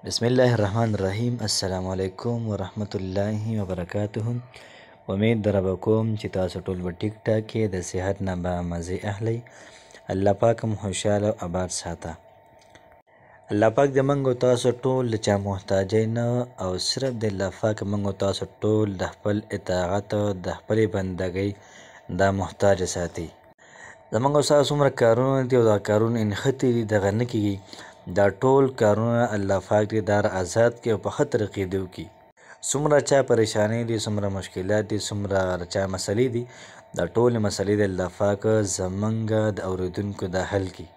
بسم الله الرحمن الرحیم. السلام علیکم ورحمت الله وبرکاته. امید در کوم چې تاسو ټول په ټیک ټاک کې د صحت نه به مزه اخلي. الله پاک مو خوشاله او آباد ساته. الله پاک د منګو تاسو ټول چا محتاجای نه او صرف د الله پاک منګو تاسو ټول د خپل اطاعت د خپل بندګۍ دا محتاج ساتي. زمونږ سره څومره کارونه دي او دا کارونه انختی دي دغه نه کېږي. دا ټول کارونه الله پاک دې دار آزاد کړي او په ښه طریقې دې وکړي. څومره چا پریشانۍ دي، څومره مشکلات دي، څومره چا مسلې دي، دا ټولې مسلې د الله پاک زمونږ د اورېدونکو دا حل کړي.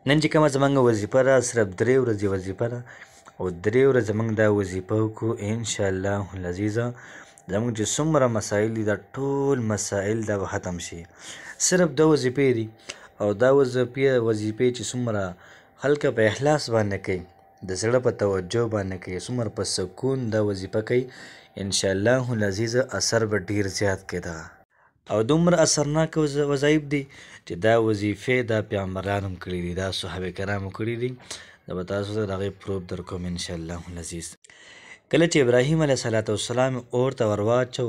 نن چې کومه زمونږ وظیفه ده صرف 3 ورځې وظیفه ده او 3 ورځې زمونږ دا وظیفه وکړو انشاءالله العزیز. زمونږ چې څومره مسایل دي دا ټول مسایل دا به ختم شي. صرف 2 وظیفې دي او دا وظیفې چې څومره خلک په اخلاص باندې کوي، د زړه په توجه باندې کوي، څومره په سکون دا وظیفه کوي، انشاءالله العزیز اثر به ډیر زیات کوي ده. او دومره اثرناک وظایف دي چې دا وظیفې دا پیغمبرانو هم کړي دي، دا صحابه کرامو کړي دي. زه به تاسو ته د هغې پروف در کوم انشاءالله العزیز. کله چې ابراهیم علیه صلات وسلام اور ته ور واچو،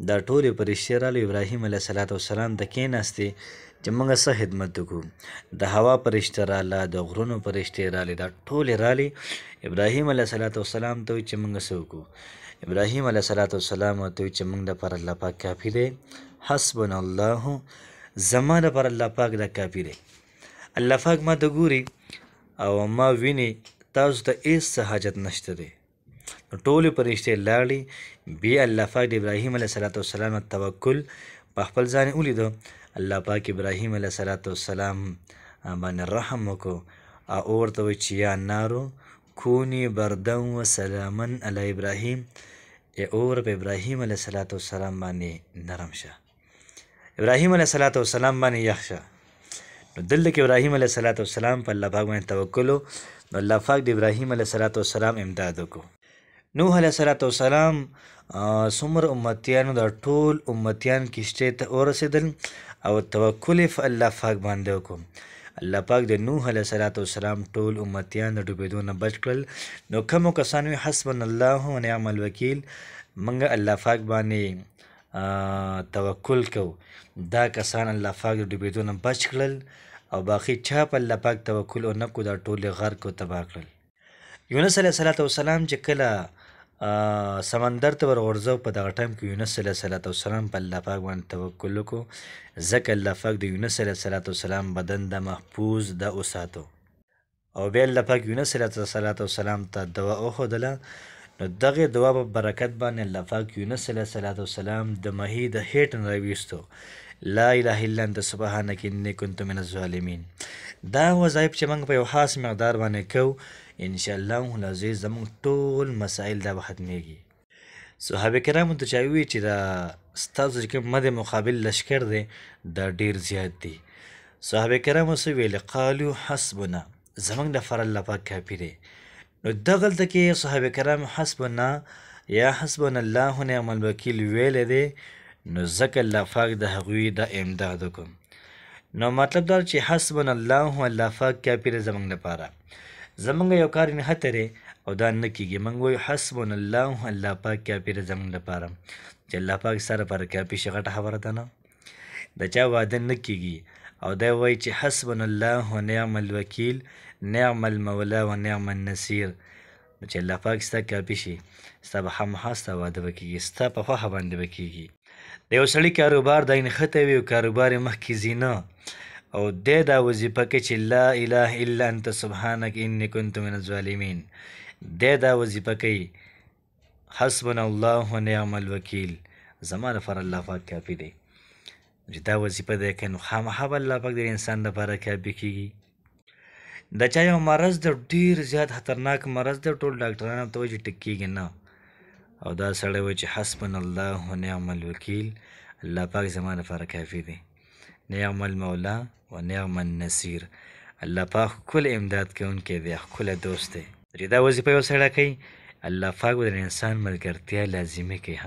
دا ټولې فرشتې راغلې. ابراهیم علیه صلات وسلام ته کېناستې چې موږ څه خدمت وکړو. د هوا فرشته راله، د غرونو فرشتې راغلې، دا ټولې راغلې. ابراهیم علیه صلات وسلام ته وایي چې موږ څه وکړو. ابراهیم علیه صلات وسلام ورته وایي چې موږ دپاره الله پاک کافي دی. حسبنا الله، زما دپاره الله پاک دا کافي دی. الله پاک ما ته ګوري او ما ویني، تاسو ته هېڅ څه حاجت نشته دی. نو ټولې فرشتې لاړې. بیا الله پاک د ابراهیم علیه صلات وسلام توکل په خپل ځان ولیدو. الله پاک ابراهیم علیه صلات وسلام باندې رحم وکړو او ورته وایي چې یا نارو کونی بردن و سلامن علی ابراهیم. اور په ابراهیم علیه صلات وسلام باندې نرم شه، ابراهیم علیه صلات وسلام باندې یخ شه. نو دلته کې ابراهیم علیه صلات وسلام په الله پاک باندې توکل و، نو الله پاک د ابراهیم علیه صلات وسلام امداد وکړو. نوح علیه صلات وسلام څومره امتیانو دا ټول امتیان کشتۍ ته ورسېدل او توکل یې په الله پاک باندې وکړو. الله پاک د نوح علیه صلات وسلام ټول امتیان د ډوبېدو نه بچ کړل. نو کومو کسانو یې حسبنا الله و نعم الوکیل، موږ الله پاک باندې توکل کوو، دا کسان الله پاک د ډوبېدو نه بچ کړل. او باقي چا په الله پاک توکل ونه کړو دا ټول یې غرق او تباه کړل. یونس علیه صلات وسلام چې کله سمندر ته ورغورځو، په دغه ټایم کې یونس علیه صلات وسلام په الله پاک باندې توکل وکړو، ځکه الله پاک د یونس علیه صلات وسلام بدن د محفوظ د وساتو. او بیا الله پاک یونس علیه صلات وسلام ته دعا وښودله. نو دغې دعا په برکت باندې الله پاک یونس علیه صلات وسلام د مهي د هیټ نه راویستو. لا اله الا انت سبحانک انی کنت من الظالمین. دا وظایف چې موږ په یو خاص مقدار باندې کوو، انشاءالله العزیز زموږ ټول مسایل دا به ختمیږي. صحابه کرامو ته چا ووایي چې دا ستاسو چې کوم مد مقابل لشکر دی دا ډېر زیات دی. صحابه کرامو څه ویلې؟ قالو حسبنا، زموږ لپاره الله پاک کافي دی. نو دغلته کې صحابه کرامو حسبنا یا حسبنا الله نعم الوکیل ویلی دی، نو ځکه الله پاک د هغوی د امداد وکړو. نو مطلب دا چې حسبنا الله الله پاک کافي دی زموږ لپاره. زمونږ یو کار نښته دی او دا نه کېږي، موږ وایو حسبنا الله الله پاک کافي دی زموږ لپاره. چې الله پاک ستا لپاره کافي شي غټه خبره ده نه، د چا واده نه کېږي. او دا وایي چې حسبنا الله و نعم الوکیل، نعم المولا و نعم النصیر. چې الله پاک ستا کافي شي، ستا به خامخا ستا واده به کېږي، ستا په خوښه باندې به کېږي. د یو سړي کاروبار دا نښتی وي او کاروبار یې مخکې ځي نه، او دی دا وظیفه کوي چې لا اله الا انت سبحانک انی کنت من الظالمین. دی دا وظیفه کوي حسبنا الله و نعم الوکیل، زما لپاره الله پاک کافي دی. چې دا وظیفه دی کوي نو خامخا به الله پاک د انسان لپاره کافي کېږي. د چا یو مرض دی ډېر زیات خطرناک مرض دی، ټول ډاکټران ورته وایي چې ټیک کېږي نه، او دا سړی وایي چې حسبنا الله و نعم الوکیل، الله پاک زما لپاره کافي دی. نعم المولا و نعم النصیر، الله پاک ښکلی امداد کوونکی دی، ښکلی دوست دی. چې دا وظیفه یو سړی کوي، الله پاک به د انسان ملګرتیا لازمي کوي.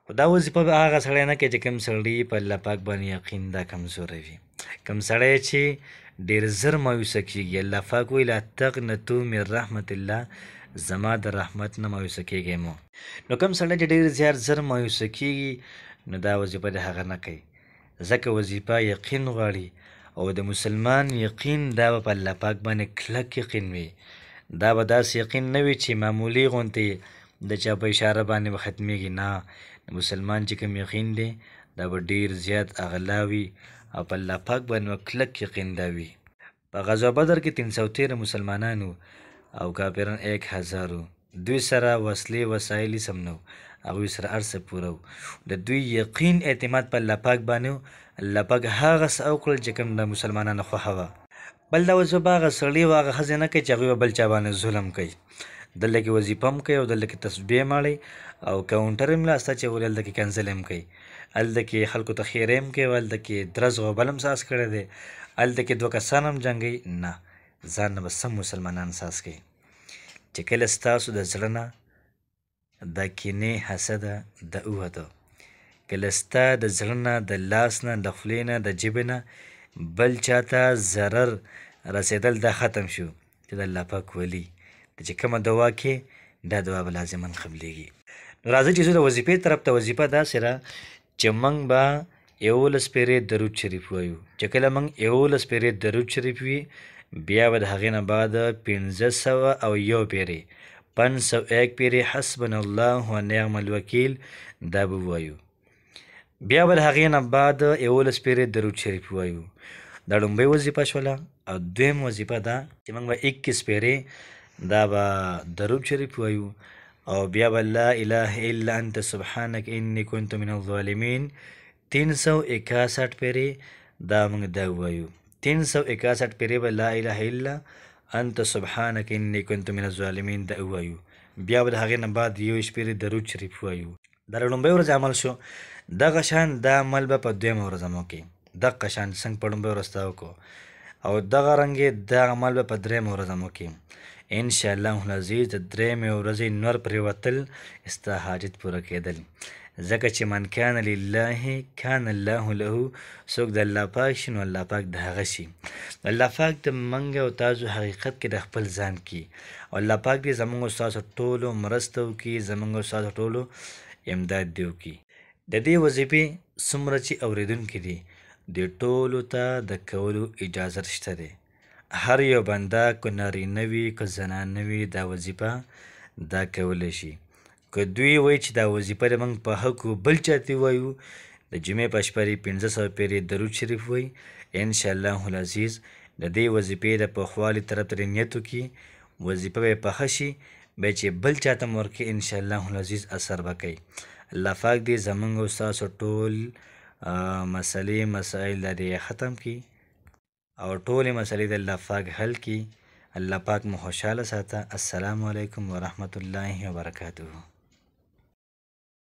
خو دا وظیفه به هغه سړی نه کوي چې کوم سړي په الله پاک باندې یقین دا کمزوری وي. کوم سړی چې ډیر زر مایوسه کیږي. الله پاک وی لا تقنطوا من رحمت الله، زما د رحمت نه مایوسه کیږئ مو. نو کوم سړی چې ډیر زیات زر مایوسه کیږي نو دا وظیفه د هغه نه کوي، ځکه وظیفه یقین غواړي او د مسلمان یقین دا به په الله پاک باندې کلک یقین وي. دا به داسې یقین نه وي چې معمولي غوندې د چا په اشاره باندې به ختمیږي. نه، د مسلمان چې کوم یقین دی دا به ډیر زیات اغلا وي او په الله پاک باندې به کلک یقین دا وي. په غزوه بدر کې 313 مسلمانانو او کافران 1000 دوی سره وسلې وسایل سم نو، هغوی سره هر څه پوره و. د دوی یقین اعتماد په الله پاک باندې و. الله پاک هغه څه وکړل چې کوم د مسلمانانو خوښه وه. بل دا وظیفه هغه سړي او هغه ښځې نه کوي چې هغوی به بل چا باندې ظلم کوي. دلته کې وظیفه هم کوي او دلته کې تسبیح هم اړوي او کاونټر هم لاسته اچولي، هلته کې کنسل هم کوي، هلته کې خلکو ته خیرې هم کوي، هلته کې درز غوبل هم ساس کړی دی، هلته کې 2 کسان هم جنګوي. نه، ځان نه به سم مسلمانان ساس کوي. چې کله ستاسو د زړه نه د کینې حسده د ووته، کله ستا د زړه نه د لاس نه د خولې نه د ژبې نه بل چاته ضرر رسېدل دا ختم شو، چې د الله پاک ولی ته چې کومه دعا کې دا دعا به لازما قبلیږي. نو راځئ چې زه د وظیفې طرف ته وظیفه داسې ده چې موږ به 11 پیرې درود شریف وایو. چې کله موږ 11 پیرې درود شریف وي بیا به د هغې نه بعد 501 پیرې 501 پیرې حسبنا الله ونعم الوکیل دا به ووایو. بیا به د هغې نه بعد 11 پیرې درود شریف وایو. دا لومړۍ وظیفه شوله. او دویم وظیفه ده چې موږ به 21 پیرې دا به درود شریف وایو او بیا به لا اله الا انت سبحانك انی كنت من الظالمین 361 پیرې دا موږ دا وایو. 361 پیرې به لا اله الا انت سبحانك انی كنت من الظالمین دا وایو. بیا به د هغې نه بعد 21 پیرې درود شریف وایو. دا لومړۍ ورځ عمل شو. دغه شان دا عمل به په دویمه ورځ هم وکړي، دغه شان څنګه په لومړۍ ورځ تا وکړو او دغه رنګې دا عمل به په درېیمه ورځ هم وکړي. انشاءالله العزیز د درېیمې ورځې نور پرېوتل ستا حاجت پوره کېدل، ځکه چې من کان لله کان الله له. څوک د الله پاک شي نو الله پاک د هغه شي. الله پاک د منګ او تاسو حقیقت کې د خپل ځان کې او الله پاک دې زموږ او ستاسو ټولو مرسته وکړي، زموږ او ستاسو ټولو امداد دې وکړي. د دې وظیفې څومره چې اورېدونکي دي دې ټولو ته د کولو اجازه شته دی. هر یو بنده که نارینه وي که زنانه وي دا وظیفه دا کولی شي. که دوی وایي چې دا وظیفه د موږ په حق بل چاته وایو، د جمعې په شپه 500 پیرې درود شریف وایي. انشاءالله العزیز د دې وظیفې د پخوالي طرف ته نیت وکړي، وظیفه به یې پخه شي، بیا چې بل چاته مو ورکړي انشاءالله العزیز اثر به کوي. الله پاک دې زموږ او ستاسو ټول مسئلې مسائل دې ختم کړي او ټولې مسئلې د الله پاک حل کړي. الله پاک مو خوشحاله ساته. السلام علیکم ورحمت الله وبرکاته.